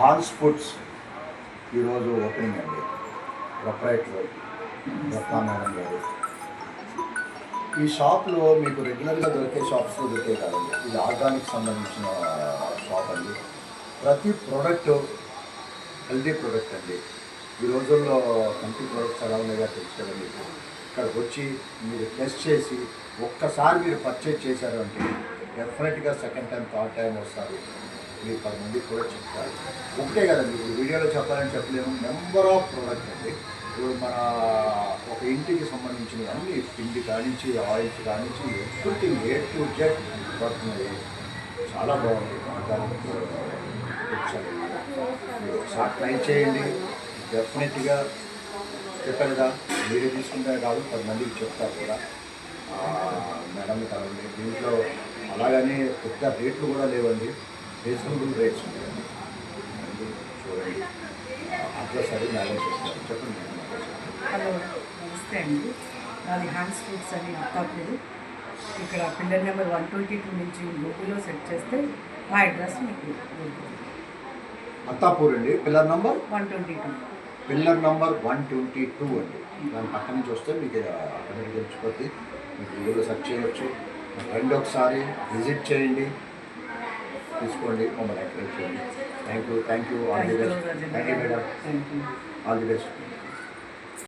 Hans foods ఈరోజు opening అండి. Proprietor Ratna madam గారు. ఈ షాప్లో మీకు రెగ్యులర్గా దొరికే షాప్స్లో దొరికే కాదండి, ఇది ఆర్గానిక్ సంబంధించిన షాప్ అండి. ప్రతి ప్రోడక్ట్ హెల్దీ ప్రోడక్ట్ అండి. ఈ రోజుల్లో కల్తీ ప్రోడక్ట్స్ ఎలా ఉన్నాయో తెలుసు కదా మీకు. ఇక్కడికి వచ్చి మీరు టెస్ట్ చేసి ఒక్కసారి మీరు పర్చేజ్ చేశారు అంటే డెఫినెట్గా సెకండ్ టైం థర్డ్ టైం వస్తారు. మీరు 10 మంది కూడా చెప్తారు. ఒకటే కదండి, ఇప్పుడు వీడియోలో చెప్పాలని చెప్పలేము. నెంబర్ ఆఫ్ ప్రోడక్ట్ అండి. ఇప్పుడు మన ఒక ఇంటికి సంబంధించిన అన్ని పిండి కానించి ఆయిల్స్ కానించి ఎవ్రీథింగ్ A to Z పడుతున్నాయి. చాలా బాగుంది. ఆర్గానిక్ ఫుడ్స్ మీరు ఒకసారి ట్రై చేయండి. డెఫినెట్గా చెప్పారు కదా, మీరే తీసుకుంటే కాదు 10 మందికి చెప్తారు కూడా. మేడం కాదండి, దీంట్లో అలాగని పెద్ద రేట్లు కూడా లేవండి, రీజనబుల్ రేట్స్ ఉంటాయండి. చూడండి, అడ్రస్ అది మేడం చెప్తారు. చెప్పండి. హలో, నమస్తే అండి. నాది హ్యాండ్స్ ఫుడ్స్ అని అత్తాపూరు. ఇక్కడ పిల్లర్ నెంబర్ 122 నుంచి గూగుల్లో సెర్చ్ చేస్తే మా అడ్రస్ మీకు దొరుకుతుంది. అత్తాపూర్ అండి, పిల్లర్ నంబర్ 122. పిల్లర్ నంబర్ 122 అండి. దాని పక్క నుంచి వస్తే మీకు అక్కడ తెలిసిపోద్ది. మీకు గూగుల్లో సెర్చ్ చేయవచ్చు. రండి, ఒకసారి విజిట్ చేయండి, తీసుకోండి, మమ్మల్ని ఎంకరేజ్ చేయండి. Thank you. All the best. Thank you madam. All the best.